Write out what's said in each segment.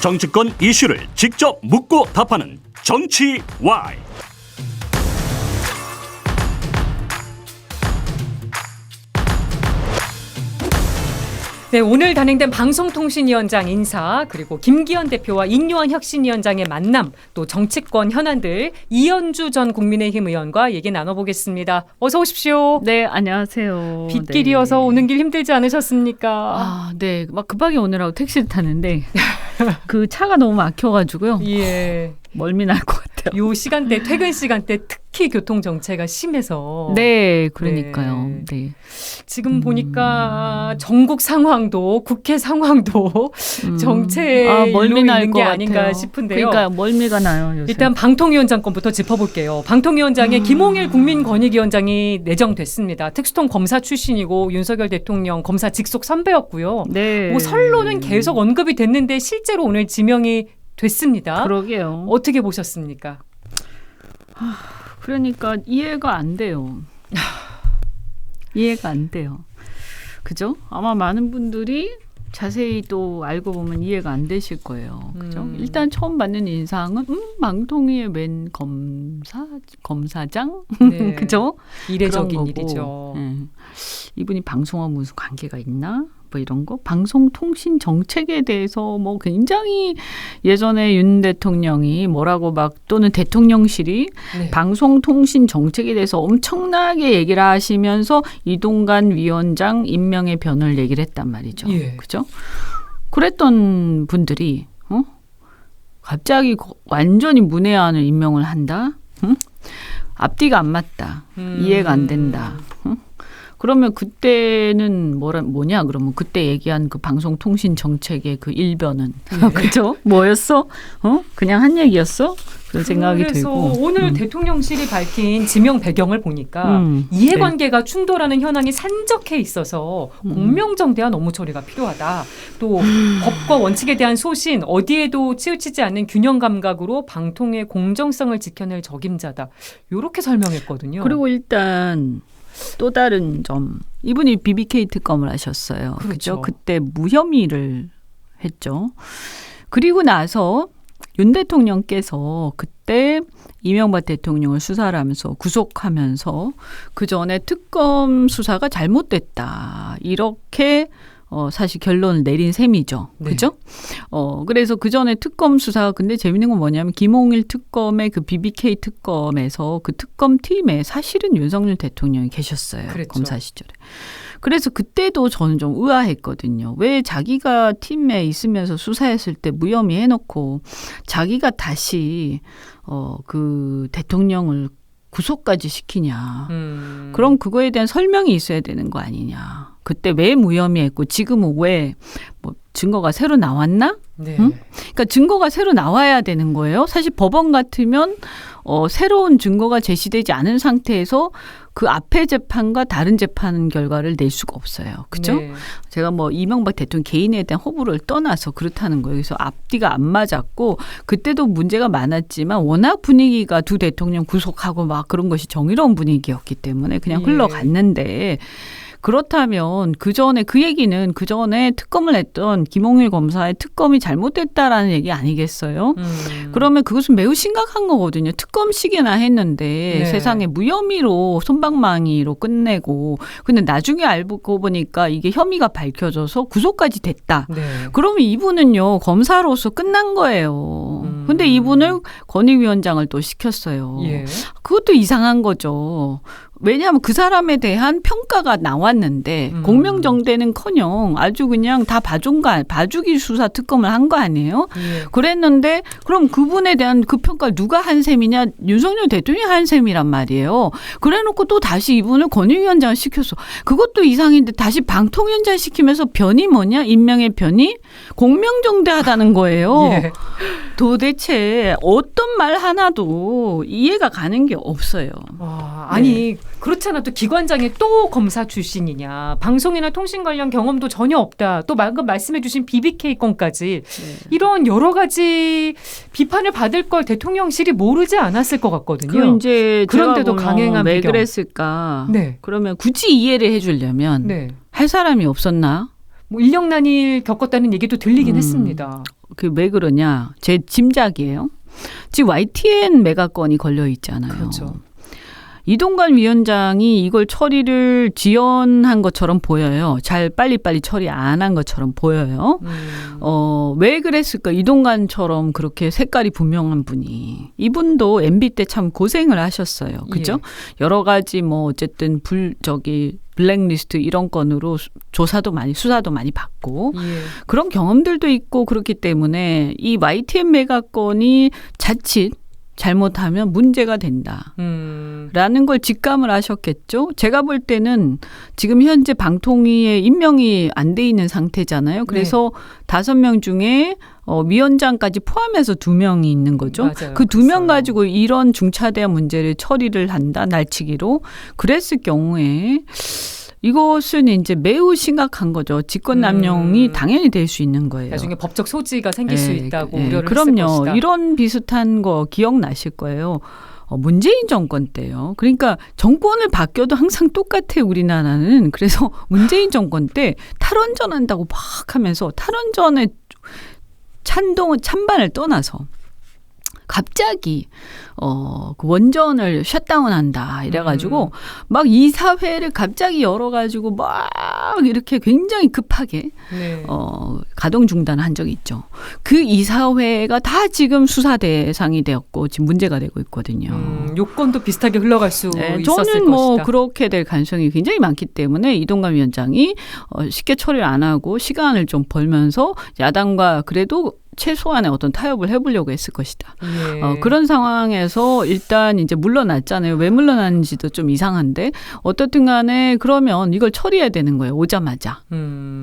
정치권 이슈를 직접 묻고 답하는 정치 Y. 네, 오늘 단행된 방송통신위원장 인사, 그리고 김기현 대표와 인요한 혁신위원장의 만남, 또 정치권 현안들 이현주 전 국민의힘 의원과 얘기 나눠보겠습니다. 어서 오십시오. 네, 안녕하세요. 빗길이어서 네. 오는 길 힘들지 않으셨습니까? 아, 네. 막 급하게 오느라고 택시를 탔는데 그 차가 너무 막혀가지고요. 예. 멀미 날 것 같아요. 요 시간대, 퇴근 시간대 특히 교통 정체가 심해서. 네, 그러니까요. 네. 지금 보니까 전국 상황도 국회 상황도 정체에 멀미 일로 날 있는 것 게 아닌가 같아요. 싶은데요. 그러니까 멀미가 나요. 요새. 일단 방통위원장 건부터 짚어볼게요. 방통위원장에 김홍일 국민권익위원장이 내정됐습니다. 특수통 검사 출신이고 윤석열 대통령 검사 직속 선배였고요. 네. 뭐 설로는 계속 언급이 됐는데 실제로 오늘 지명이 됐습니다. 그러게요. 어떻게 보셨습니까? 그러니까 이해가 안 돼요. 이해가 안 돼요. 그죠? 아마 많은 분들이 자세히 또 알고 보면 이해가 안 되실 거예요. 그죠? 일단 처음 받는 인상은 방통위의 웬 검사장? 네. 그죠? 이례적인 그런 거고. 일이죠. 네. 이분이 방송하고 무슨 관계가 있나? 뭐 이런 거. 방송통신 정책에 대해서 뭐 굉장히 예전에 윤 대통령이 뭐라고 막 또는 대통령실이 네. 방송통신 정책에 대해서 엄청나게 얘기를 하시면서 이동관 위원장 임명의 변을 얘기를 했단 말이죠. 예. 그죠? 그랬던 분들이 갑자기 완전히 문외한을 임명을 한다? 응? 앞뒤가 안 맞다. 이해가 안 된다. 응? 그러면 그때는 뭐냐? 그러면 그때 얘기한 그 방송통신 정책의 그 일변은 그죠? 뭐였어? 그냥 한 얘기였어? 그런 생각이 그래서 들고. 오늘 대통령실이 밝힌 지명 배경을 보니까 이해관계가 충돌하는 현황이 산적해 있어서 공명정대한 업무 처리가 필요하다. 또 법과 원칙에 대한 소신, 어디에도 치우치지 않는 균형 감각으로 방통의 공정성을 지켜낼 적임자다. 이렇게 설명했거든요. 그리고 일단 또 다른 점, 이분이 BBK 특검을 하셨어요. 그렇죠. 그때 무혐의를 했죠. 그리고 나서 윤 대통령께서 그때 이명박 대통령을 수사를 하면서 구속하면서 그 전에 특검 수사가 잘못됐다. 이렇게 사실 결론을 내린 셈이죠. 네. 그죠? 그래서 그 전에 특검 수사가 근데 재밌는 건 뭐냐면 김홍일 특검의 그 BBK 특검에서 그 특검 팀에 사실은 윤석열 대통령이 계셨어요. 그랬죠. 검사 시절에. 그래서 그때도 저는 좀 의아했거든요. 왜 자기가 팀에 있으면서 수사했을 때 무혐의 해놓고 자기가 다시 그 대통령을 구속까지 시키냐. 그럼 그거에 대한 설명이 있어야 되는 거 아니냐. 그때 왜 무혐의했고 지금은 왜 뭐 증거가 새로 나왔나? 네. 응? 그러니까 증거가 새로 나와야 되는 거예요. 사실 법원 같으면 새로운 증거가 제시되지 않은 상태에서 그 앞에 재판과 다른 재판 결과를 낼 수가 없어요. 그죠? 네. 제가 뭐 이명박 대통령 개인에 대한 호불호를 떠나서 그렇다는 거예요. 그래서 앞뒤가 안 맞았고 그때도 문제가 많았지만 워낙 분위기가 두 대통령 구속하고 막 그런 것이 정의로운 분위기였기 때문에 그냥 예. 흘러갔는데 그렇다면 그 얘기는 그 전에 특검을 했던 김홍일 검사의 특검이 잘못됐다라는 얘기 아니겠어요? 그러면 그것은 매우 심각한 거거든요. 특검식이나 했는데 네. 세상에 무혐의로 솜방망이로 끝내고 근데 나중에 알고 보니까 이게 혐의가 밝혀져서 구속까지 됐다. 네. 그러면 이분은요 검사로서 끝난 거예요. 근데 이분을 권익위원장을 또 시켰어요. 예. 그것도 이상한 거죠. 왜냐하면 그 사람에 대한 평가가 나왔는데 공명정대는커녕 아주 그냥 다 봐주기 수사 특검을 한 거 아니에요? 예. 그랬는데 그럼 그분에 대한 그 평가를 누가 한 셈이냐? 윤석열 대통령이 한 셈이란 말이에요. 그래놓고 또 다시 이분을 권익위원장을 시켰어. 그것도 이상인데 다시 방통위원장 시키면서 변이 뭐냐? 임명의 변이? 공명정대하다는 거예요. 예. 도대체 어떤 말 하나도 이해가 가는 게 없어요. 아니 그렇잖아. 또 기관장이 또 검사 출신이냐. 방송이나 통신 관련 경험도 전혀 없다. 또 방금 말씀해 주신 BBK 건까지. 이런 여러 가지 비판을 받을 걸 대통령실이 모르지 않았을 것 같거든요. 이제 그런데도 강행한 왜 배경. 그랬을까? 네. 그러면 굳이 이해를 해주려면 네. 할 사람이 없었나? 뭐 인력난을 겪었다는 얘기도 들리긴 했습니다. 그 왜 그러냐? 제 짐작이에요. 지금 YTN 매각건이 걸려 있잖아요. 그렇죠. 이동관 위원장이 이걸 처리를 지연한 것처럼 보여요. 잘 빨리빨리 처리 안 한 것처럼 보여요. 왜 그랬을까? 이동관처럼 그렇게 색깔이 분명한 분이. 이분도 MB 때 참 고생을 하셨어요. 그죠? 예. 여러 가지 뭐 어쨌든 블랙리스트 이런 건으로 조사도 많이 수사도 많이 받고 예. 그런 경험들도 있고 그렇기 때문에 이 YTN 매각건이 자칫 잘못하면 문제가 된다라는 걸 직감을 하셨겠죠. 제가 볼 때는 지금 현재 방통위에 임명이 안 돼 있는 상태잖아요. 그래서 5명 중에 위원장까지 포함해서 2명이 있는 거죠. 맞아요. 그 2명 가지고 이런 중차대한 문제를 처리를 한다. 날치기로. 그랬을 경우에 이것은 이제 매우 심각한 거죠. 직권남용이 당연히 될 수 있는 거예요. 나중에 법적 소지가 생길 수 있다고 우려를 그럼요. 했을 것이다. 이런 비슷한 거 기억나실 거예요. 문재인 정권 때요. 그러니까 정권을 바뀌어도 항상 똑같아 우리나라는. 그래서 문재인 정권 때 탈원전 한다고 막 하면서 탈원전의 찬반을 떠나서 갑자기 그 원전을 셧다운한다 이래가지고 막 이사회를 갑자기 열어가지고 막 이렇게 굉장히 급하게 가동 중단한 적이 있죠. 그 이사회가 다 지금 수사 대상이 되었고 지금 문제가 되고 있거든요. 요건도 비슷하게 흘러갈 수 있었을 저는 뭐 것이다. 그렇게 될 가능성이 굉장히 많기 때문에 이동관 위원장이 쉽게 처리를 안 하고 시간을 좀 벌면서 야당과 그래도 최소한의 어떤 타협을 해보려고 했을 것이다. 예. 그런 상황에서 일단 이제 물러났잖아요. 왜 물러났는지도 좀 이상한데 어떻든 간에 그러면 이걸 처리해야 되는 거예요. 오자마자.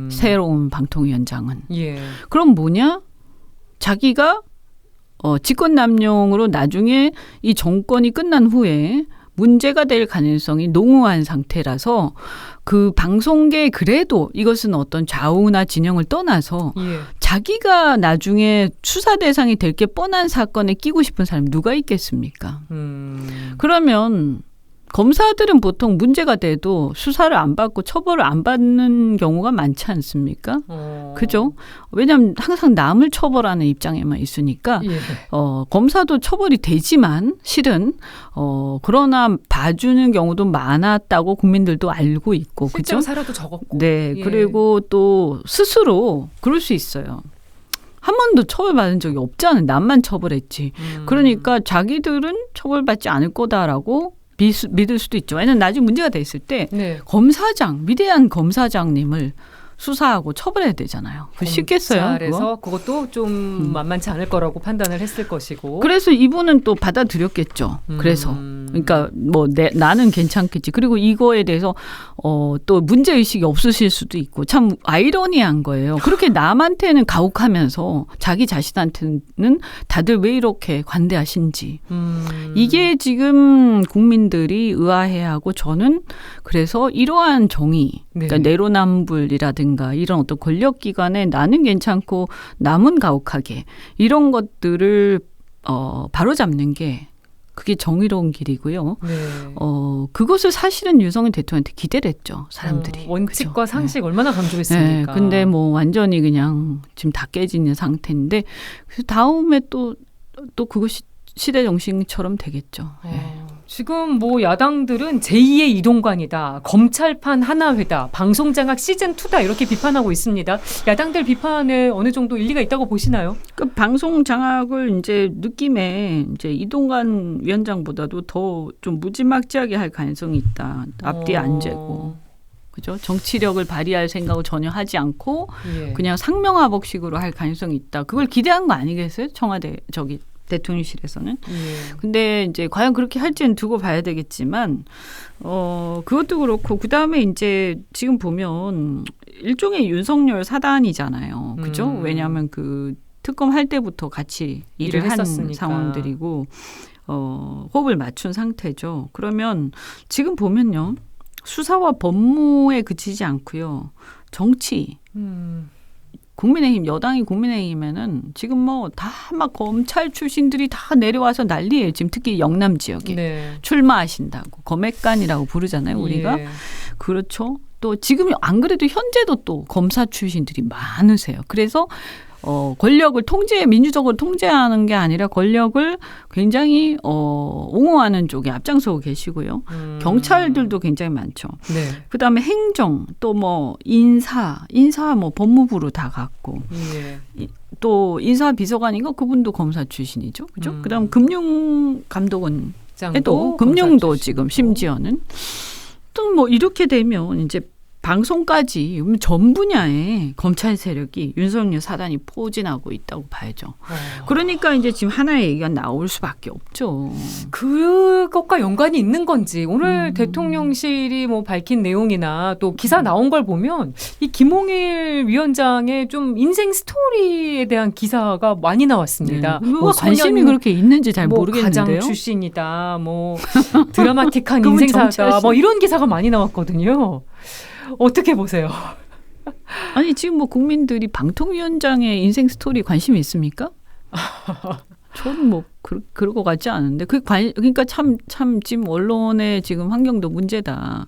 새로운 방통위원장은. 예. 그럼 뭐냐? 자기가 직권남용으로 나중에 이 정권이 끝난 후에 문제가 될 가능성이 농후한 상태라서 그 방송계에 그래도 이것은 어떤 좌우나 진영을 떠나서 자기가 나중에 수사 대상이 될 게 뻔한 사건에 끼고 싶은 사람이 누가 있겠습니까? 그러면 검사들은 보통 문제가 돼도 수사를 안 받고 처벌을 안 받는 경우가 많지 않습니까? 그죠? 왜냐하면 항상 남을 처벌하는 입장에만 있으니까 검사도 처벌이 되지만 실은 그러나 봐주는 경우도 많았다고 국민들도 알고 있고 실제로 그죠? 사례도 적었고. 네. 그리고 또 스스로 그럴 수 있어요. 한 번도 처벌받은 적이 없잖아요. 남만 처벌했지. 그러니까 자기들은 처벌받지 않을 거다라고 믿을 수도 있죠. 왜냐하면 나중에 문제가 돼 있을 때 검사장, 위대한 검사장님을 수사하고 처벌해야 되잖아요. 쉽겠어요? 그래서 그것도 좀 만만치 않을 거라고 판단을 했을 것이고. 그래서 이분은 또 받아들였겠죠. 그래서 그러니까 뭐 나는 괜찮겠지. 그리고 이거에 대해서 또 문제 의식이 없으실 수도 있고 참 아이러니한 거예요. 그렇게 남한테는 가혹하면서 자기 자신한테는 다들 왜 이렇게 관대하신지. 이게 지금 국민들이 의아해하고 저는 그래서 이러한 정의, 그러니까 내로남불이라든가 이런 어떤 권력기관에 나는 괜찮고 남은 가혹하게 이런 것들을 바로잡는 게 그게 정의로운 길이고요. 그것을 사실은 윤석열 대통령한테 기대를 했죠. 사람들이. 원칙과 그렇죠? 상식 얼마나 강조했습니까? 근데 뭐 완전히 그냥 지금 다 깨지는 상태인데 그래서 다음에 또 그것이 시대 정신처럼 되겠죠. 지금 뭐 야당들은 제2의 이동관이다. 검찰판 하나회다. 방송장악 시즌2다. 이렇게 비판하고 있습니다. 야당들 비판에 어느 정도 일리가 있다고 보시나요? 그 방송장악을 이제 느낌에 이제 이동관 위원장보다도 더 좀 무지막지하게 할 가능성이 있다. 앞뒤에 안 재고. 그죠? 정치력을 발휘할 생각을 전혀 하지 않고 그냥 상명하복식으로 할 가능성이 있다. 그걸 기대한 거 아니겠어요? 청와대 대통령실에서는. 근데 이제 과연 그렇게 할지는 두고 봐야 되겠지만 그것도 그렇고 그다음에 이제 지금 보면 일종의 윤석열 사단이잖아요. 그죠? 왜냐하면 그 특검 할 때부터 같이 일을 한 상황들이고 호흡을 맞춘 상태죠. 그러면 지금 보면요. 수사와 법무에 그치지 않고요. 정치. 국민의힘 여당이 국민의힘에는 지금 뭐 다 막 검찰 출신들이 다 내려와서 난리예요. 지금 특히 영남 지역에 출마하신다고 검액간이라고 부르잖아요. 우리가. 그렇죠. 또 지금 안 그래도 현재도 또 검사 출신들이 많으세요. 그래서 권력을 민주적으로 통제하는 게 아니라 권력을 굉장히 옹호하는 쪽에 앞장서고 계시고요. 경찰들도 굉장히 많죠. 네. 그다음에 행정, 또 뭐 인사 뭐 법무부로 다 갔고 예. 또 인사비서관인가 그분도 검사 출신이죠. 그죠? 그다음 금융감독원 해도 금융도 지금 심지어는 또 뭐 이렇게 되면 이제 방송까지 전 분야에 검찰 세력이 윤석열 사단이 포진하고 있다고 봐야죠. 그러니까 이제 지금 하나의 얘기가 나올 수밖에 없죠. 그것과 연관이 있는 건지 오늘 대통령실이 뭐 밝힌 내용이나 또 기사 나온 걸 보면 이 김홍일 위원장의 좀 인생 스토리에 대한 기사가 많이 나왔습니다. 네. 뭐 관심이 그렇게 있는지 잘 모르겠는데요. 가장 출신이다, 뭐 드라마틱한 인생사다, 뭐 이런 기사가 많이 나왔거든요. 어떻게 보세요? 아니 지금 뭐 국민들이 방통위원장의 인생 스토리 관심이 있습니까? 저는 뭐 그럴 것 같지 않은데 그러니까 참 지금 언론의 지금 환경도 문제다.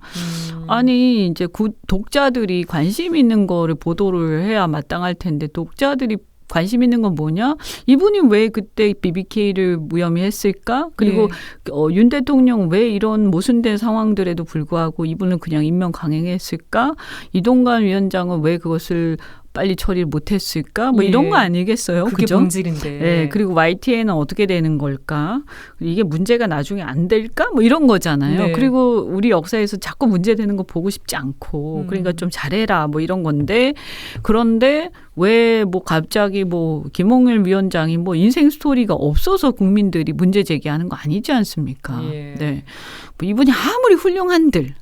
아니 이제 독자들이 관심 있는 거를 보도를 해야 마땅할 텐데 독자들이 관심 있는 건 뭐냐? 이분이 왜 그때 BBK를 무혐의 했을까? 그리고 윤 대통령 왜 이런 모순된 상황들에도 불구하고 이분은 그냥 임명 강행했을까? 이동관 위원장은 왜 그것을 빨리 처리를 못했을까? 뭐 이런 거 아니겠어요? 그게 그죠? 본질인데. 네, 그리고 YTN은 어떻게 되는 걸까? 이게 문제가 나중에 안 될까? 뭐 이런 거잖아요. 네. 그리고 우리 역사에서 자꾸 문제되는 거 보고 싶지 않고 그러니까 좀 잘해라 뭐 이런 건데 그런데 왜 뭐 갑자기 뭐 김홍일 위원장이 뭐 인생 스토리가 없어서 국민들이 문제 제기하는 거 아니지 않습니까? 예. 네, 뭐 이분이 아무리 훌륭한들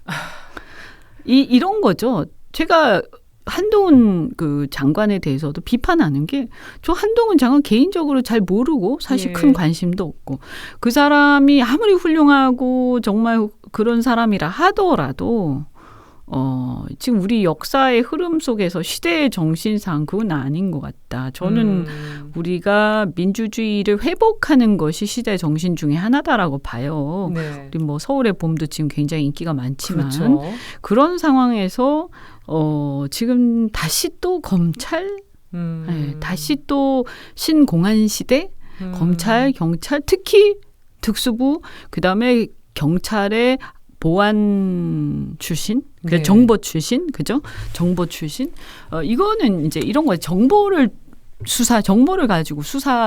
이런 거죠. 제가 한동훈 그 장관에 대해서도 비판하는 게 저 한동훈 장관 개인적으로 잘 모르고 사실 큰 관심도 없고 그 사람이 아무리 훌륭하고 정말 그런 사람이라 하더라도 지금 우리 역사의 흐름 속에서 시대의 정신상 그건 아닌 것 같다. 저는 우리가 민주주의를 회복하는 것이 시대의 정신 중에 하나다라고 봐요. 네. 우리 뭐 서울의 봄도 지금 굉장히 인기가 많지만 그렇죠. 그런 상황에서 지금 다시 또 검찰, 네, 다시 또 신공안 시대, 검찰, 경찰, 특히 특수부, 그다음에 경찰의 보안 출신, 네. 정보 출신, 그죠? 정보 출신. 이거는 이제 이런 거예요. 정보를 가지고 수사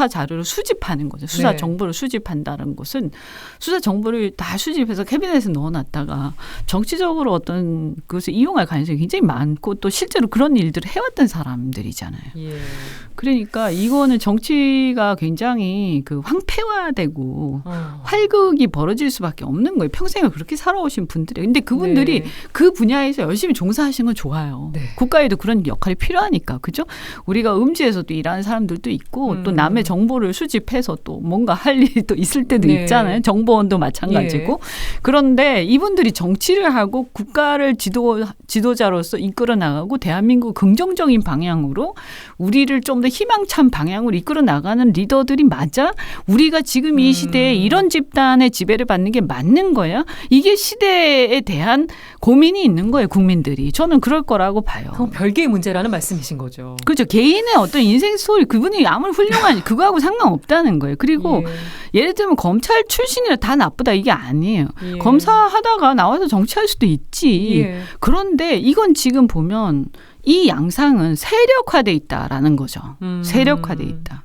자료를 수집하는 거죠. 수사 네. 정보를 수집한다는 것은 수사 정보를 다 수집해서 캐비넷에 넣어놨다가 정치적으로 어떤 그것을 이용할 가능성이 굉장히 많고 또 실제로 그런 일들을 해왔던 사람들이잖아요. 예. 그러니까 이거는 정치가 굉장히 그 황폐화되고 활극이 벌어질 수밖에 없는 거예요. 평생을 그렇게 살아오신 분들이. 근데 그분들이 네. 그 분야에서 열심히 종사하시는 건 좋아요. 네. 국가에도 그런 역할이 필요하니까. 그죠? 우리가 음지에서도 일하는 사람들도 있고 또 남의 정보를 수집해서 또 뭔가 할 일이 또 있을 때도 네. 있잖아요. 정보원도 마찬가지고. 예. 그런데 이분들이 정치를 하고 국가를 지도자로서 이끌어 나가고 대한민국 긍정적인 방향으로 우리를 좀 더 희망찬 방향으로 이끌어 나가는 리더들이 맞아? 우리가 지금 이 시대에 이런 집단의 지배를 받는 게 맞는 거야? 이게 시대에 대한 고민이 있는 거예요. 국민들이. 저는 그럴 거라고 봐요. 그건 별개의 문제라는 말씀이신 거죠. 그렇죠. 개인의 어떤 인생 스토리 그분이 아무리 훌륭한 그거하고 상관없다는 거예요. 그리고 예를 들면 검찰 출신이라 다 나쁘다 이게 아니에요. 예. 검사하다가 나와서 정치할 수도 있지. 예. 그런데 이건 지금 보면 이 양상은 세력화돼 있다라는 거죠. 세력화돼 있다.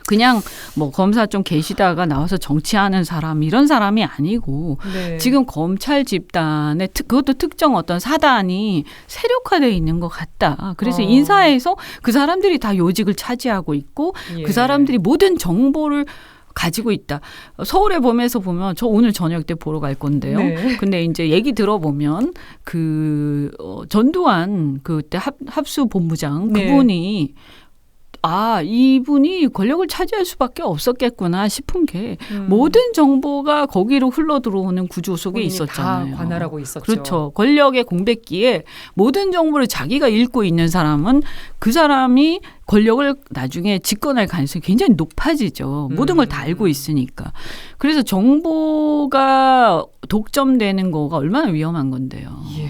그냥 뭐 검사 좀 계시다가 나와서 정치하는 사람 이런 사람이 아니고 네. 지금 검찰 집단의 그것도 특정 어떤 사단이 세력화되어 있는 것 같다. 그래서 인사에서 그 사람들이 다 요직을 차지하고 있고 예. 그 사람들이 모든 정보를 가지고 있다. 서울의 봄에서 보면 저 오늘 저녁 때 보러 갈 건데요. 네. 근데 이제 얘기 들어보면 전두환 그때 합수 본부장 네. 그분이 이분이 권력을 차지할 수밖에 없었겠구나 싶은 게 모든 정보가 거기로 흘러 들어오는 구조 속에 있었잖아요. 다 관할하고 있었죠. 그렇죠. 권력의 공백기에 모든 정보를 자기가 읽고 있는 사람은 그 사람이 권력을 나중에 집권할 가능성이 굉장히 높아지죠. 모든 걸 다 알고 있으니까. 그래서 정보가 독점되는 거가 얼마나 위험한 건데요. 예.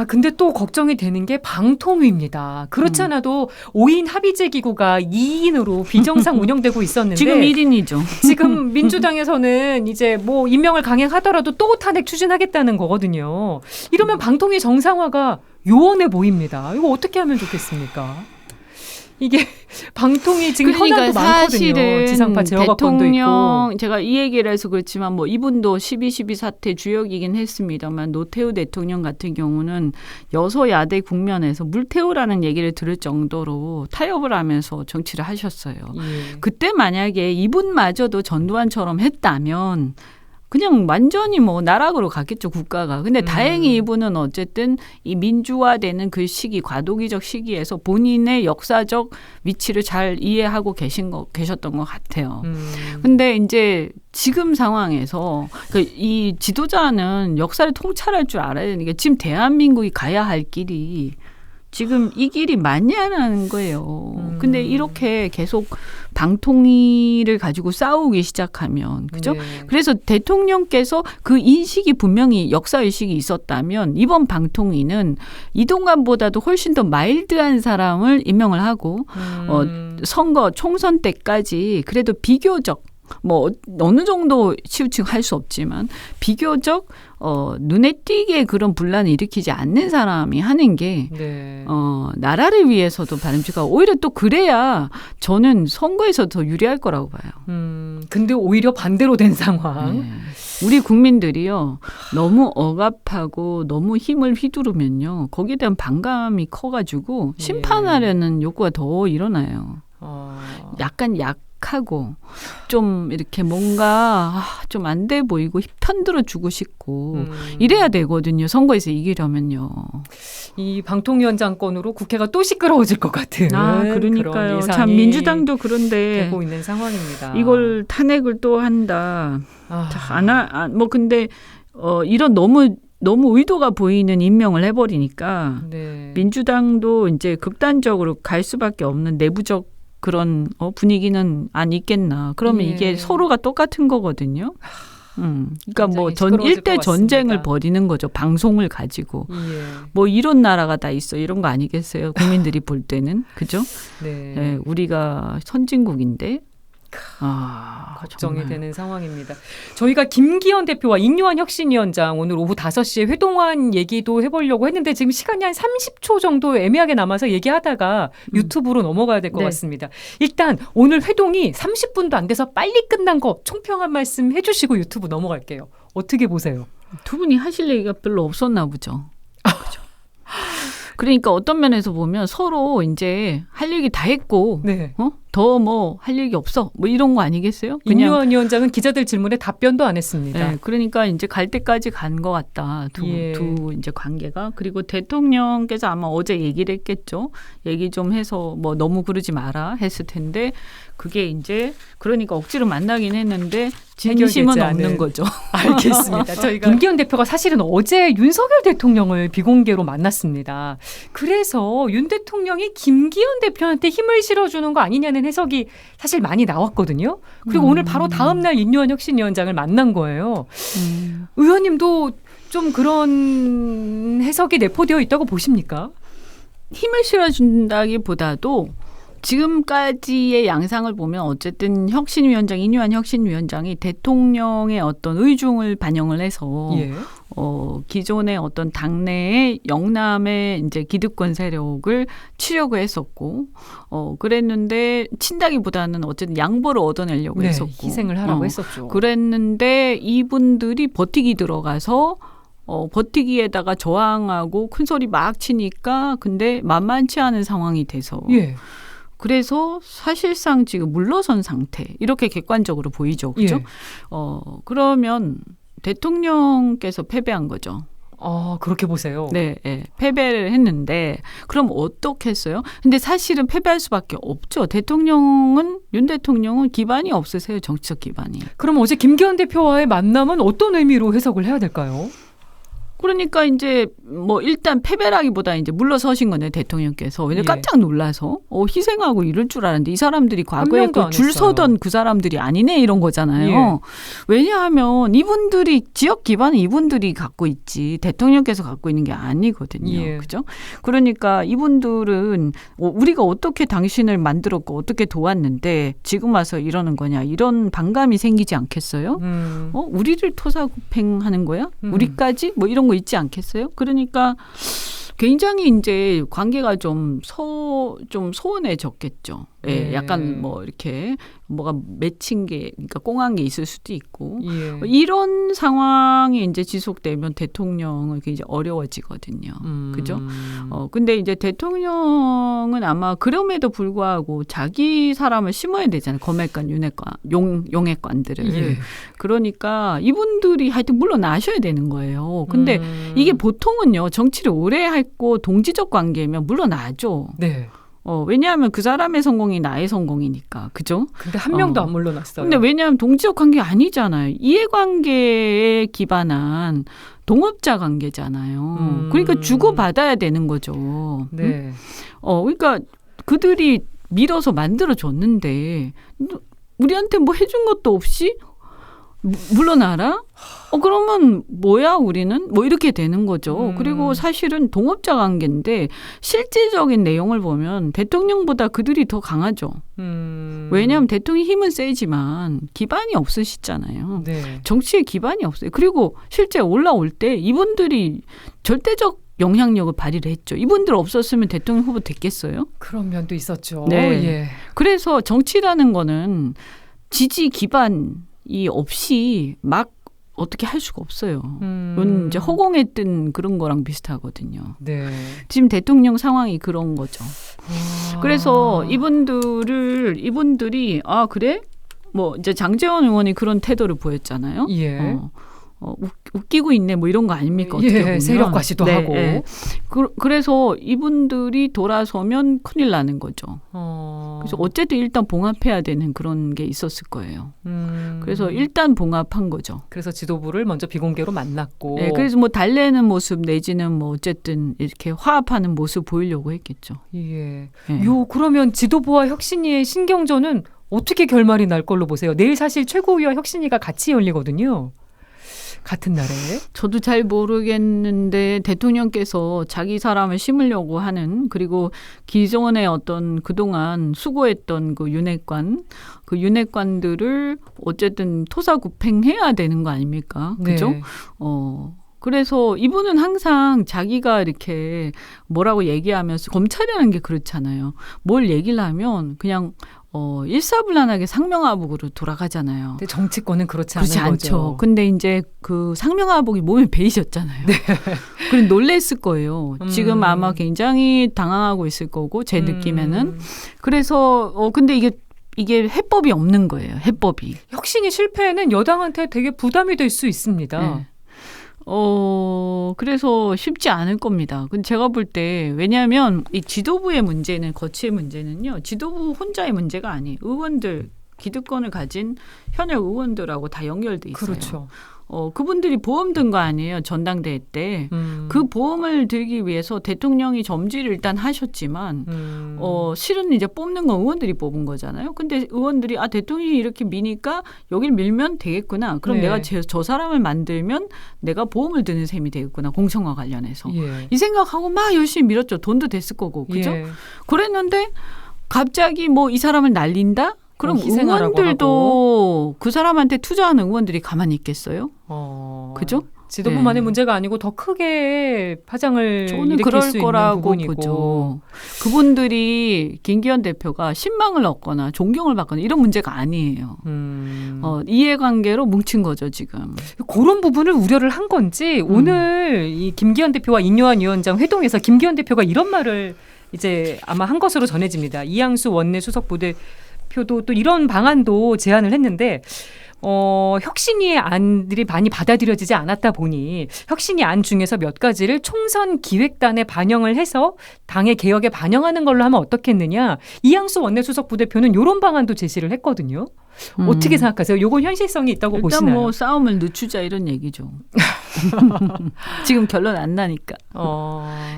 근데 또 걱정이 되는 게 방통위입니다. 그렇지 않아도 5인 합의제 기구가 2인으로 비정상 운영되고 있었는데 지금 1인이죠. 지금 민주당에서는 이제 뭐 임명을 강행하더라도 또 탄핵 추진하겠다는 거거든요. 이러면 방통위 정상화가 요원해 보입니다. 이거 어떻게 하면 좋겠습니까? 이게 방통위 지금 현안도 많거든요. 사실은 지상파 제어권도 있고. 제가 이 얘기를 해서 그렇지만 뭐 이분도 12.12 사태 주역이긴 했습니다만 노태우 대통령 같은 경우는 여소야대 국면에서 물태우라는 얘기를 들을 정도로 타협을 하면서 정치를 하셨어요. 예. 그때 만약에 이분마저도 전두환처럼 했다면 그냥 완전히 뭐 나락으로 갔겠죠, 국가가. 근데 다행히 이분은 어쨌든 이 민주화되는 그 시기, 과도기적 시기에서 본인의 역사적 위치를 잘 이해하고 계셨던 것 같아요. 근데 이제 지금 상황에서 이 지도자는 역사를 통찰할 줄 알아야 되는 게 지금 대한민국이 가야 할 길이 지금 이 길이 맞냐는 거예요. 근데 이렇게 계속 방통위를 가지고 싸우기 시작하면, 그죠? 네. 그래서 대통령께서 그 인식이 분명히 역사의식이 있었다면 이번 방통위는 이동관보다도 훨씬 더 마일드한 사람을 임명을 하고 선거 총선 때까지 그래도 비교적 뭐 어느 정도 치우치고 할 수 없지만 비교적 눈에 띄게 그런 분란을 일으키지 않는 사람이 하는 게 네. 나라를 위해서도 바람직하고 오히려 또 그래야 저는 선거에서 더 유리할 거라고 봐요. 근데 오히려 반대로 된 상황. 네. 우리 국민들이요 너무 억압하고 너무 힘을 휘두르면요 거기에 대한 반감이 커가지고 심판하려는 욕구가 더 일어나요. 약간 하고 좀 이렇게 뭔가 좀 안 돼 보이고 편들어 주고 싶고 이래야 되거든요. 선거에서 이기려면요. 이 방통위원장권으로 국회가 또 시끄러워질 것 같은 그러니까요. 그런 참 예상이 민주당도 그런데 되고 있는 상황입니다. 이걸 탄핵을 또 한다. 뭐 근데 이런 너무 의도가 보이는 임명을 해버리니까 네. 민주당도 이제 극단적으로 갈 수밖에 없는 내부적 그런 분위기는 안 있겠나. 그러면 이게 서로가 똑같은 거거든요. 그러니까 뭐 일대 전쟁을 벌이는 거죠. 방송을 가지고. 뭐 이런 나라가 다 있어. 이런 거 아니겠어요? 국민들이 볼 때는. 그죠? 네. 네, 우리가 선진국인데. 걱정이 정말. 되는 상황입니다. 저희가 김기현 대표와 인요한 혁신위원장 오늘 오후 5시에 회동한 얘기도 해보려고 했는데 지금 시간이 한 30초 정도 애매하게 남아서 얘기하다가 유튜브로 넘어가야 될 것 같습니다. 일단 오늘 회동이 30분도 안 돼서 빨리 끝난 거 총평 한 말씀 해주시고 유튜브 넘어갈게요. 어떻게 보세요? 두 분이 하실 얘기가 별로 없었나 보죠. 그죠? 그러니까 어떤 면에서 보면 서로 이제 할 얘기 다 했고 네. 더 뭐 할 얘기 없어. 뭐 이런 거 아니겠어요? 인요한 위원장은 기자들 질문에 답변도 안 했습니다. 네, 그러니까 이제 갈 때까지 간 것 같다. 두 이제 관계가. 그리고 대통령께서 아마 어제 얘기를 했겠죠. 얘기 좀 해서 뭐 너무 그러지 마라 했을 텐데 그게 이제 그러니까 억지로 만나긴 했는데 진심은 없는 거죠. 알겠습니다. 저희가 김기현 대표가 사실은 어제 윤석열 대통령을 비공개로 만났습니다. 그래서 윤 대통령이 김기현 대표한테 힘을 실어주는 거 아니냐는 해석이 사실 많이 나왔거든요. 그리고 오늘 바로 다음 날 인요한 혁신위원장을 만난 거예요. 의원님도 좀 그런 해석이 내포되어 있다고 보십니까? 힘을 실어준다기보다도 지금까지의 양상을 보면 어쨌든 혁신위원장, 인요한 혁신위원장이 대통령의 어떤 의중을 반영을 해서 기존의 어떤 당내의 영남의 이제 기득권 세력을 치려고 했었고, 그랬는데 친다기보다는 어쨌든 양보를 얻어내려고 했었고, 희생을 하라고 했었죠. 그랬는데 이분들이 버티기 들어가서 버티기에다가 저항하고 큰 소리 막 치니까 근데 만만치 않은 상황이 돼서. 그래서 사실상 지금 물러선 상태 이렇게 객관적으로 보이죠, 그렇죠? 그러면 대통령께서 패배한 거죠. 그렇게 보세요. 네, 패배를 했는데 그럼 어떻게 했어요? 근데 사실은 패배할 수밖에 없죠. 윤 대통령은 기반이 없으세요, 정치적 기반이. 그럼 어제 김기현 대표와의 만남은 어떤 의미로 해석을 해야 될까요? 그러니까 이제 뭐 일단 패배라기보다 이제 물러서신 거네 대통령께서. 왜냐 예. 깜짝 놀라서 희생하고 이럴 줄 알았는데 이 사람들이 과거에 명도 안 줄 했어요. 서던 그 사람들이 아니네 이런 거잖아요. 예. 왜냐하면 이분들이 지역 기반은 이분들이 갖고 있지 대통령께서 갖고 있는 게 아니거든요. 예. 그죠? 그러니까 이분들은 우리가 어떻게 당신을 만들었고 어떻게 도왔는데 지금 와서 이러는 거냐 이런 반감이 생기지 않겠어요? 우리를 토사구팽하는 거야? 우리까지? 뭐 이런 거 있지 않겠어요? 그러니까 굉장히 이제 관계가 좀 소원해졌겠죠. 예, 네. 약간 뭐 이렇게 뭐가 맺힌 게, 그러니까 꽁한 게 있을 수도 있고 예. 이런 상황이 이제 지속되면 대통령은 굉장히 어려워지거든요. 그죠? 근데 이제 대통령은 아마 그럼에도 불구하고 자기 사람을 심어야 되잖아요. 검핵관, 윤핵관, 용핵관들을. 예. 그러니까 이분들이 하여튼 물러나셔야 되는 거예요. 근데 이게 보통은요, 정치를 오래 했고 동지적 관계면 물러나죠. 네. 왜냐하면 그 사람의 성공이 나의 성공이니까. 그죠? 근데 한 명도 안 물러났어요. 근데 왜냐하면 동지적 관계 아니잖아요. 이해관계에 기반한 동업자 관계잖아요. 그러니까 주고받아야 되는 거죠. 네. 그러니까 그들이 밀어서 만들어줬는데 우리한테 뭐 해준 것도 없이 물러나라? 그러면 뭐야 우리는? 뭐 이렇게 되는 거죠. 그리고 사실은 동업자 관계인데 실질적인 내용을 보면 대통령보다 그들이 더 강하죠. 왜냐하면 대통령이 힘은 세지만 기반이 없으시잖아요. 네. 정치에 기반이 없어요. 그리고 실제 올라올 때 이분들이 절대적 영향력을 발휘를 했죠. 이분들 없었으면 대통령 후보 됐겠어요? 그런 면도 있었죠. 네. 예. 그래서 정치라는 거는 지지 기반이 없이 막 어떻게 할 수가 없어요. 이건 이제 허공에 뜬 그런 거랑 비슷하거든요. 네. 지금 대통령 상황이 그런 거죠. 그래서 이분들이 그래? 뭐 이제 장제원 의원이 그런 태도를 보였잖아요. 예. 웃기고 있네 뭐 이런 거 아닙니까? 어떻게 보면. 세력 과시도 네, 하고. 네. 그래서 이분들이 돌아서면 큰일 나는 거죠. 그래서 어쨌든 일단 봉합해야 되는 그런 게 있었을 거예요. 그래서 일단 봉합한 거죠. 그래서 지도부를 먼저 비공개로 만났고. 네, 그래서 뭐 달래는 모습 내지는 뭐 어쨌든 이렇게 화합하는 모습 보이려고 했겠죠. 예. 네. 그러면 지도부와 혁신위의 신경전은 어떻게 결말이 날 걸로 보세요? 내일 사실 최고위와 혁신위가 같이 열리거든요. 같은 날에. 저도 잘 모르겠는데 대통령께서 자기 사람을 심으려고 하는, 그리고 기존의 어떤 그동안 수고했던 그 윤핵관들을 어쨌든 토사구팽해야 되는 거 아닙니까? 그죠? 네. 그래서 이분은 항상 자기가 이렇게 뭐라고 얘기하면서, 검찰이라는 게 그렇잖아요. 뭘 얘기를 하면 그냥 일사불란하게 상명하복으로 돌아가잖아요. 근데 정치권은 그렇지 않은 않죠. 거죠. 근데 이제 그 상명하복이 몸에 배이셨잖아요. 네. 그래서 놀랬을 거예요. 지금 아마 굉장히 당황하고 있을 거고, 제 느낌에는. 그래서 근데 이게 해법이 없는 거예요. 해법이. 혁신이 실패는 여당한테 되게 부담이 될 수 있습니다. 네. 그래서 쉽지 않을 겁니다. 근데 제가 볼 때, 왜냐하면 이 지도부의 문제는, 거치의 문제는요, 지도부 혼자의 문제가 아니에요. 의원들, 기득권을 가진 현역 의원들하고 다 연결돼 있어요. 그렇죠. 그분들이 보험 든 거 아니에요. 전당대회 때. 그 보험을 들기 위해서 대통령이 점지를 일단 하셨지만, 실은 이제 뽑는 건 의원들이 뽑은 거잖아요. 근데 의원들이, 대통령이 이렇게 미니까 여길 밀면 되겠구나. 그럼 네. 내가 저 사람을 만들면 내가 보험을 드는 셈이 되겠구나. 공천과 관련해서. 예. 이 생각하고 막 열심히 밀었죠. 돈도 됐을 거고. 그죠? 예. 그랬는데 갑자기 뭐 이 사람을 날린다? 그럼 희생하라고 의원들도 하고. 그 사람한테 투자하는 의원들이 가만히 있겠어요? 그죠? 지도부만의 네. 문제가 아니고 더 크게 파장을 저는 일으킬 그럴 수 있는 거라고 부분이고. 보죠. 그분들이 김기현 대표가 신망을 얻거나 존경을 받거나 이런 문제가 아니에요. 이해관계로 뭉친 거죠, 지금. 그런 부분을 우려를 한 건지 오늘 이 김기현 대표와 인요한 위원장 회동에서 김기현 대표가 이런 말을 이제 아마 한 것으로 전해집니다. 이양수 원내 수석 부대표도 또 이런 방안도 제안을 했는데 혁신위의 안들이 많이 받아들여지지 않았다 보니 혁신위 안 중에서 몇 가지를 총선 기획단에 반영을 해서 당의 개혁에 반영하는 걸로 하면 어떻겠느냐. 이양수 원내수석 부대표는 이런 방안도 제시를 했거든요. 어떻게 생각하세요? 이건 현실성이 있다고 일단 보시나요? 뭐 싸움을 늦추자 이런 얘기죠. 지금 결론 안 나니까.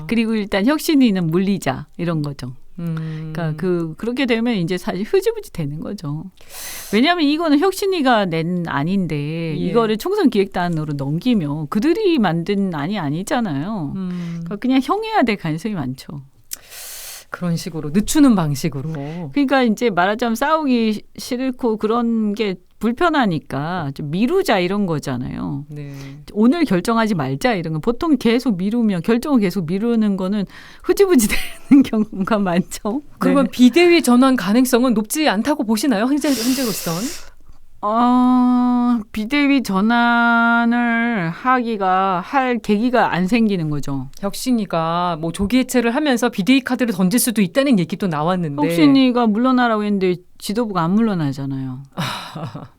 그리고 일단 혁신위는 물리자 이런 거죠. 그러니까 그렇게 되면 이제 사실 흐지부지 되는 거죠. 왜냐하면 이거는 혁신위가 낸 안인데 이거를 총선 기획단으로 넘기면 그들이 만든 안이 아니잖아요. 그러니까 그냥 형해야 될 가능성이 많죠. 그런 식으로 늦추는 방식으로. 그러니까 이제 말하자면 싸우기 싫고 그런 게 불편하니까 좀 미루자 이런 거잖아요. 네. 오늘 결정하지 말자 이런 거. 보통 계속 미루면 결정을 계속 미루는 거는 흐지부지 되는 경우가 많죠. 그러면 비대위 전환 가능성은 높지 않다고 보시나요? 현재로선? 비대위 전환을 할 계기가 안 생기는 거죠. 혁신위가 뭐 조기 해체를 하면서 비대위 카드를 던질 수도 있다는 얘기도 나왔는데. 혁신위가 물러나라고 했는데 지도부가 안 물러나잖아요.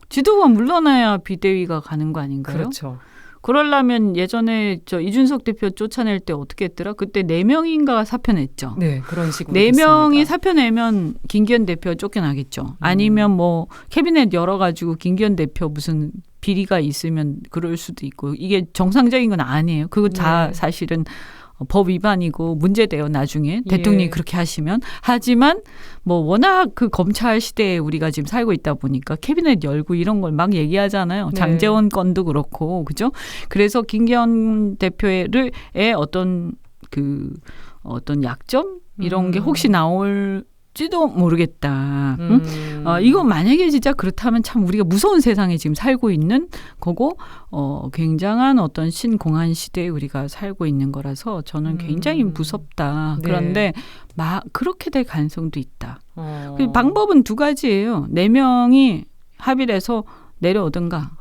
지도부가 물러나야 비대위가 가는 거 아닌가요? 그렇죠. 그러려면 예전에 이준석 대표 쫓아낼 때 어떻게 했더라? 그때 4명인가 사표 냈죠. 네, 그런 식으로 4명이 사표 내면 김기현 대표 쫓겨나겠죠. 아니면 뭐 캐비넷 열어가지고 김기현 대표 무슨 비리가 있으면 그럴 수도 있고 이게 정상적인 건 아니에요. 그거 다 사실은 법 위반이고 문제돼요. 나중에 대통령이 그렇게 하시면. 하지만 뭐 워낙 그 검찰 시대에 우리가 지금 살고 있다 보니까 캐비넷 열고 이런 걸 막 얘기하잖아요. 장제원 건도 그렇고 그죠? 그래서 김기현 대표의 어떤 약점 이런 게 혹시 나올지도 모르겠다. 이거 만약에 진짜 그렇다면 참 우리가 무서운 세상에 지금 살고 있는 거고 굉장한 어떤 신공안 시대에 우리가 살고 있는 거라서 저는 굉장히 무섭다. 네. 그런데 그렇게 될 가능성도 있다. 방법은 2가지예요. 4명이 합의를 해서 내려오든가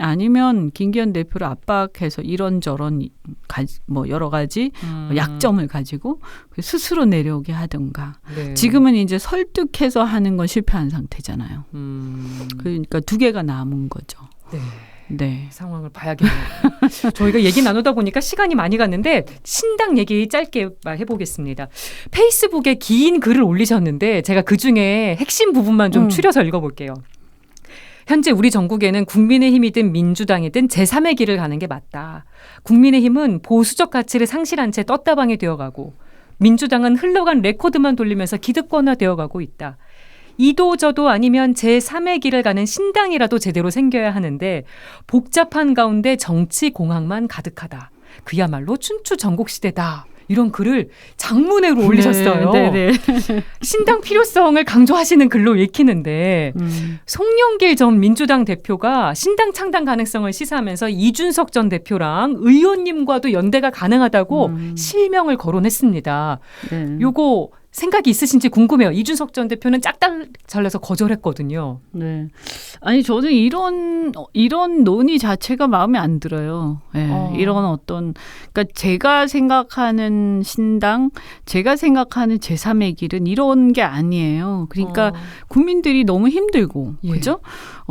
아니면 김기현 대표를 압박해서 이런저런 뭐 여러 가지 약점을 가지고 스스로 내려오게 하든가. 네. 지금은 이제 설득해서 하는 건 실패한 상태잖아요. 그러니까 2개가 남은 거죠. 네. 상황을 봐야겠네요. 저희가 얘기 나누다 보니까 시간이 많이 갔는데 신당 얘기 짧게 해보겠습니다. 페이스북에 긴 글을 올리셨는데 제가 그중에 핵심 부분만 좀 추려서 읽어볼게요. 현재 우리 전국에는 국민의힘이든 민주당이든 제3의 길을 가는 게 맞다. 국민의힘은 보수적 가치를 상실한 채 떴다방이 되어가고 민주당은 흘러간 레코드만 돌리면서 기득권화되어가고 있다. 이도저도 아니면 제3의 길을 가는 신당이라도 제대로 생겨야 하는데 복잡한 가운데 정치 공학만 가득하다. 그야말로 춘추 전국시대다. 이런 글을 장문으로 올리셨어요. 네. 신당 필요성을 강조하시는 글로 읽히는데 송영길 전 민주당 대표가 신당 창당 가능성을 시사하면서 이준석 전 대표랑 의원님과도 연대가 가능하다고 실명을 거론했습니다. 요거 생각이 있으신지 궁금해요. 이준석 전 대표는 짝딱 잘라서 거절했거든요. 네. 아니 저는 이런 논의 자체가 마음에 안 들어요. 네. 이런 그러니까 제가 생각하는 신당, 제가 생각하는 제3의 길은 이런 게 아니에요. 그러니까 국민들이 너무 힘들고, 그죠?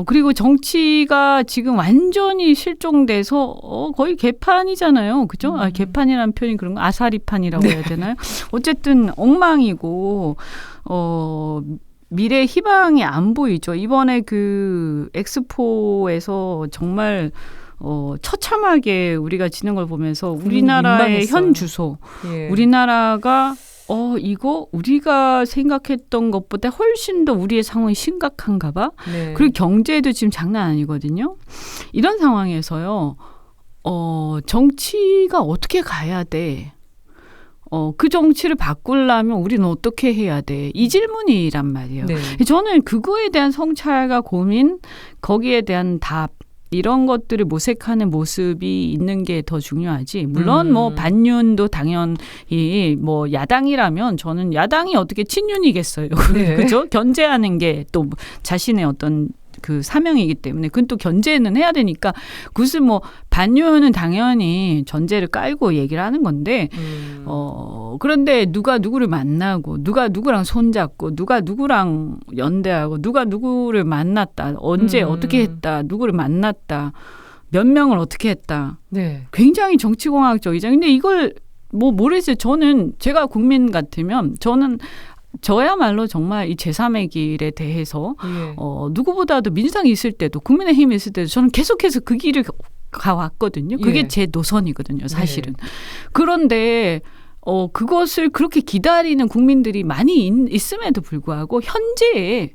그리고 정치가 지금 완전히 실종돼서 거의 개판이잖아요. 그죠? 개판이라는 표현이 그런 거 아사리판이라고 해야 되나요? 어쨌든 엉망이고 미래 희망이 안 보이죠. 이번에 그 엑스포에서 정말 처참하게 우리가 지는 걸 보면서 우리나라의 현 주소, 우리나라가 이거 우리가 생각했던 것보다 훨씬 더 우리의 상황이 심각한가 봐. 그리고 경제도 지금 장난 아니거든요. 이런 상황에서요. 정치가 어떻게 가야 돼? 그 정치를 바꾸려면 우리는 어떻게 해야 돼? 이 질문이란 말이에요. 저는 그거에 대한 성찰과 고민, 거기에 대한 답, 이런 것들을 모색하는 모습이 있는 게 더 중요하지. 물론 뭐 반윤도 당연히 뭐 야당이라면 저는 야당이 어떻게 친윤이겠어요. 그죠? 견제하는 게 또 자신의 어떤 그 사명이기 때문에 그건 또 견제는 해야 되니까 그것을 뭐 반윤은 당연히 전제를 깔고 얘기를 하는 건데 그런데 누가 누구를 만나고 누가 누구랑 손잡고 누가 누구랑 연대하고 누가 누구를 만났다 언제 어떻게 했다 누구를 만났다 몇 명을 어떻게 했다 굉장히 정치공학적이죠. 근데 이걸 뭐 모르겠어요. 저는 제가 국민 같으면 저야말로 정말 이 제3의 길에 대해서 누구보다도 민주당이 있을 때도 국민의힘이 있을 때도 저는 계속해서 그 길을 가왔거든요. 그게 예. 제 노선이거든요, 사실은. 네. 그런데 그것을 그렇게 기다리는 국민들이 많이 있음에도 불구하고 현재에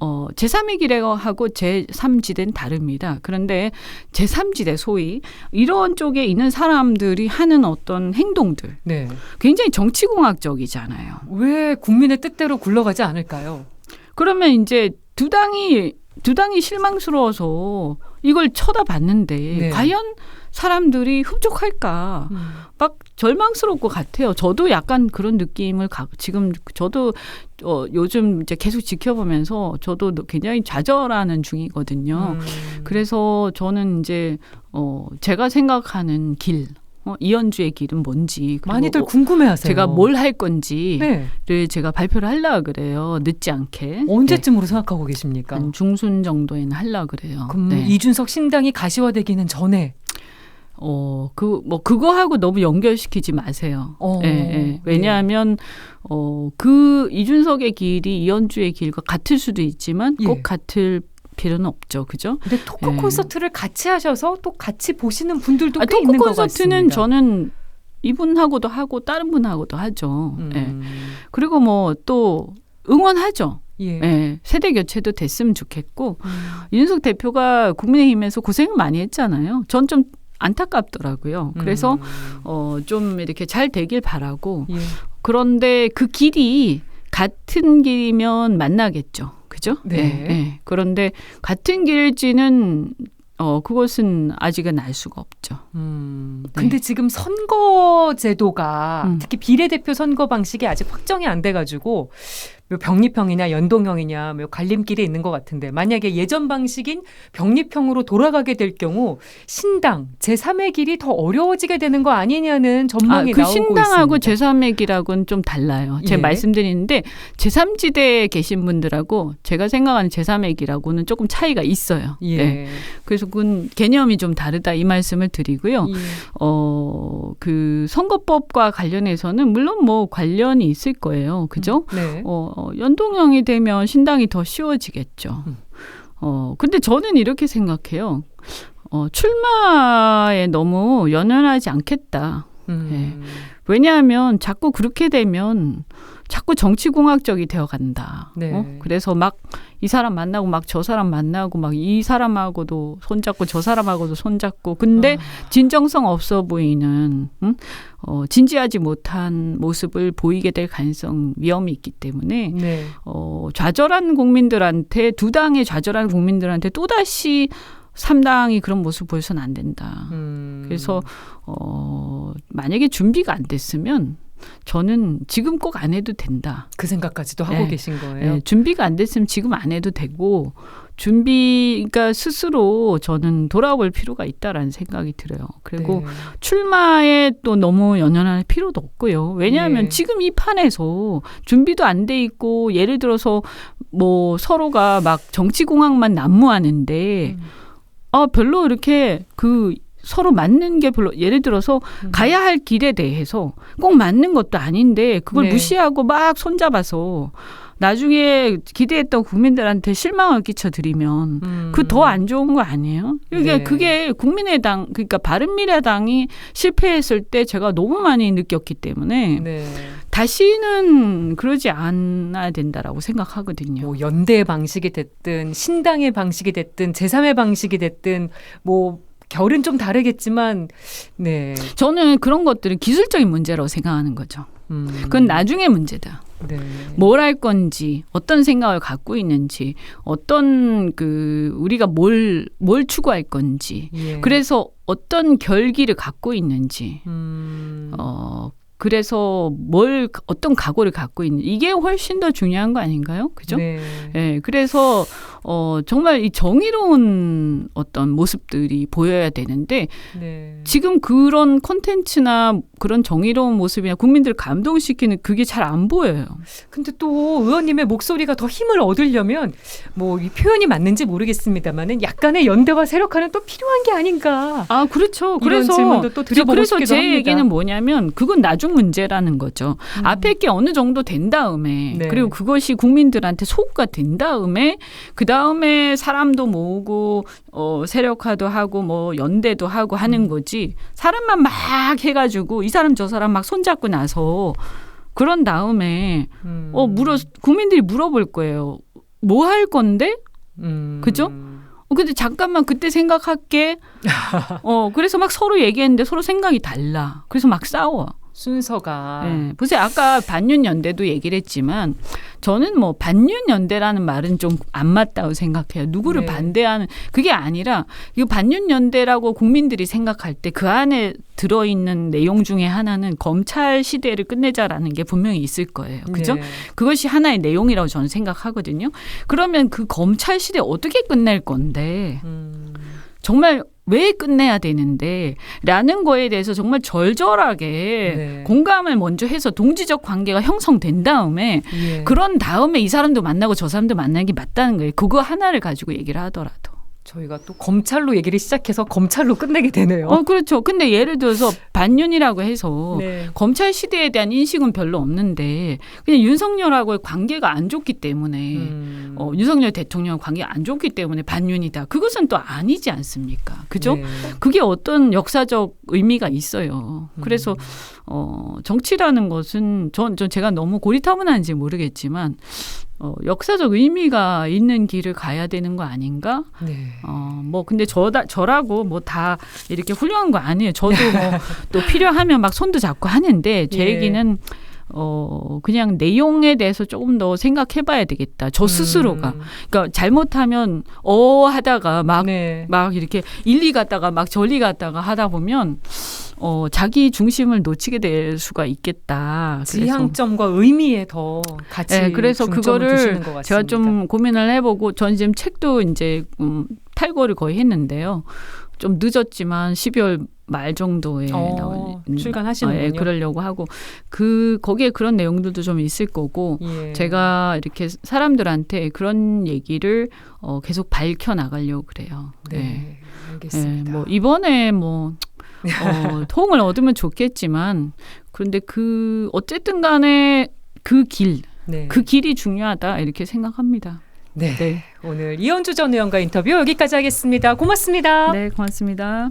제3의 길하고 제3지대는 다릅니다. 그런데 제3지대 소위 이런 쪽에 있는 사람들이 하는 어떤 행동들 네. 굉장히 정치공학적이잖아요. 왜 국민의 뜻대로 굴러가지 않을까요? 그러면 이제 두 당이 실망스러워서 이걸 쳐다봤는데 네. 과연 사람들이 흡족할까? 막 절망스러울 것 같아요. 저도 약간 그런 느낌을 지금 저도 요즘 이제 계속 지켜보면서 저도 굉장히 좌절하는 중이거든요. 그래서 저는 이제 제가 생각하는 길, 이현주의 길은 뭔지 많이들 궁금해하세요. 제가 뭘 할 건지를 네. 제가 발표를 하려고 그래요. 늦지 않게. 언제쯤으로 생각하고 계십니까? 한 중순 정도에는 하려고 그래요. 그럼 네. 이준석 신당이 가시화되기는 전에 그거하고 너무 연결시키지 마세요. 예, 예. 왜냐하면 그 이준석의 길이 이현주의 길과 같을 수도 있지만 꼭 예. 같을 필요는 없죠. 그죠? 근데 토크 예. 콘서트를 같이 하셔서 또 같이 보시는 분들도 꽤 토크 있는 것 같습니다. 콘서트는 저는 이분하고도 하고 다른 분하고도 하죠. 예. 그리고 뭐 또 응원하죠. 예. 예. 세대 교체도 됐으면 좋겠고 이준석 대표가 국민의힘에서 고생을 많이 했잖아요. 전 좀 안타깝더라고요. 그래서 좀 이렇게 잘 되길 바라고. 예. 그런데 그 길이 같은 길이면 만나겠죠. 그죠? 네. 예, 예. 그런데 같은 길일지는 그것은 아직은 알 수가 없죠. 근데 지금 선거제도가 특히 비례대표 선거 방식이 아직 확정이 안 돼가지고 뭐 병립형이냐 연동형이냐 뭐 갈림길에 있는 것 같은데 만약에 예전 방식인 병립형으로 돌아가게 될 경우 신당 제3의 길이 더 어려워지게 되는 거 아니냐는 전망이 그 나오고 신당하고 있습니다. 제3의 길하고는 좀 달라요. 제가 예. 말씀드리는데 제3지대에 계신 분들하고 제가 생각하는 제3의 길하고는 조금 차이가 있어요. 예. 네. 그래서 그건 개념이 좀 다르다 이 말씀을 드리고요. 예. 그 선거법과 관련해서는 물론 뭐 관련이 있을 거예요. 그죠? 네. 연동형이 되면 신당이 더 쉬워지겠죠. 근데 저는 이렇게 생각해요. 출마에 너무 연연하지 않겠다. 예. 왜냐하면 자꾸 그렇게 되면 자꾸 정치공학적이 되어간다. 네. 그래서 막 이 사람 만나고 막 저 사람 만나고 막 이 사람하고도 손잡고 저 사람하고도 손잡고 근데 진정성 없어 보이는 진지하지 못한 모습을 보이게 될 가능성 위험이 있기 때문에 네. 좌절한 국민들한테 두 당의 좌절한 국민들한테 또다시 3당이 그런 모습 보여서는 안 된다. 그래서 만약에 준비가 안 됐으면 저는 지금 꼭 안 해도 된다. 그 생각까지도 하고 계신 거예요. 준비가 안 됐으면 지금 안 해도 되고 그러니까 스스로 저는 돌아볼 필요가 있다라는 생각이 들어요. 그리고 네. 출마에 또 너무 연연할 필요도 없고요. 왜냐하면 예. 지금 이 판에서 준비도 안 돼 있고 예를 들어서 뭐 서로가 막 정치공학만 난무하는데 별로 이렇게 서로 맞는 게 별로 예를 들어서 가야 할 길에 대해서 꼭 맞는 것도 아닌데 그걸 네. 무시하고 막 손잡아서 나중에 기대했던 국민들한테 실망을 끼쳐드리면 그 더 안 좋은 거 아니에요? 네. 그게 국민의당 그러니까 바른미래당이 실패했을 때 제가 너무 많이 느꼈기 때문에 네. 다시는 그러지 않아야 된다라고 생각하거든요. 뭐 연대의 방식이 됐든 신당의 방식이 됐든 제3의 방식이 됐든 뭐 결은 좀 다르겠지만 네. 저는 그런 것들은 기술적인 문제라고 생각하는 거죠. 그건 나중에 문제다. 네. 뭘 할 건지, 어떤 생각을 갖고 있는지, 어떤 우리가 뭘 추구할 건지, 예. 그래서 어떤 결기를 갖고 있는지, 그래서 어떤 각오를 갖고 있는 이게 훨씬 더 중요한 거 아닌가요? 그죠? 네. 네, 그래서 정말 이 정의로운 어떤 모습들이 보여야 되는데 네. 지금 그런 콘텐츠나 그런 정의로운 모습이나 국민들을 감동시키는 그게 잘 안 보여요. 근데 또 의원님의 목소리가 더 힘을 얻으려면 뭐 이 표현이 맞는지 모르겠습니다만은 약간의 연대와 세력화는 또 필요한 게 아닌가. 아, 그렇죠. 이런 질문도 또 드려보고 그래서 싶기도 제 합니다. 얘기는 뭐냐면 그건 나중에 나중 문제라는 거죠. 앞에 게 어느 정도 된 다음에 네. 그리고 그것이 국민들한테 소구가 된 다음에 그 다음에 사람도 모으고 세력화도 하고 뭐 연대도 하고 하는 거지. 사람만 막 해가지고 이 사람 저 사람 막 손잡고 나서 그런 다음에 국민들이 물어볼 거예요. 뭐 할 건데? 그죠? 근데 잠깐만 그때 생각할게. 그래서 막 서로 얘기했는데 서로 생각이 달라. 그래서 막 싸워. 순서가. 네. 보세요. 아까 반윤연대도 얘기를 했지만 저는 뭐 반윤연대라는 말은 좀 안 맞다고 생각해요. 누구를 네. 반대하는 그게 아니라 이 반윤연대라고 국민들이 생각할 때 그 안에 들어있는 내용 중에 하나는 검찰 시대를 끝내자라는 게 분명히 있을 거예요. 그죠? 네. 그것이 하나의 내용이라고 저는 생각하거든요. 그러면 그 검찰 시대 어떻게 끝낼 건데 정말 왜 끝내야 되는데 라는 거에 대해서 정말 절절하게 네. 공감을 먼저 해서 동지적 관계가 형성된 다음에 예. 그런 다음에 이 사람도 만나고 저 사람도 만나는 게 맞다는 거예요. 그거 하나를 가지고 얘기를 하더라도. 저희가 또 검찰로 얘기를 시작해서 검찰로 끝내게 되네요. 그렇죠. 근데 예를 들어서 반윤이라고 해서 네. 검찰 시대에 대한 인식은 별로 없는데 그냥 윤석열하고의 관계가 안 좋기 때문에 윤석열 대통령 관계가 안 좋기 때문에 반윤이다. 그것은 또 아니지 않습니까? 그죠? 네. 그게 어떤 역사적 의미가 있어요. 그래서 정치라는 것은 제가 너무 고리타분한지 모르겠지만 역사적 의미가 있는 길을 가야 되는 거 아닌가? 네. 뭐 근데 저라고 뭐 다 이렇게 훌륭한 거 아니에요. 저도 뭐 또 필요하면 막 손도 잡고 하는데 제 예. 얘기는 그냥 내용에 대해서 조금 더 생각해봐야 되겠다. 저 스스로가. 그러니까 잘못하면 하다가 막 네. 이렇게 일리 갔다가 막 저리 갔다가 하다 보면 자기 중심을 놓치게 될 수가 있겠다. 지향점과 의미에 더 같이 네, 그래서 중점을 그거를 두시는 것 같습니다. 제가 좀 고민을 해보고 전 지금 책도 이제 탈고를 거의 했는데요. 좀 늦었지만 12월 말 정도에 출간하시는군요. 예, 그러려고 하고 거기에 그런 내용들도 좀 있을 거고 예. 제가 이렇게 사람들한테 그런 얘기를 계속 밝혀 나가려고 그래요. 네, 알겠습니다. 뭐 이번에 호응을 얻으면 좋겠지만 그런데 어쨌든 간에 그 길이 중요하다 이렇게 생각합니다. 네. 오늘 이현주 전 의원과 인터뷰 여기까지 하겠습니다. 고맙습니다. 네, 고맙습니다.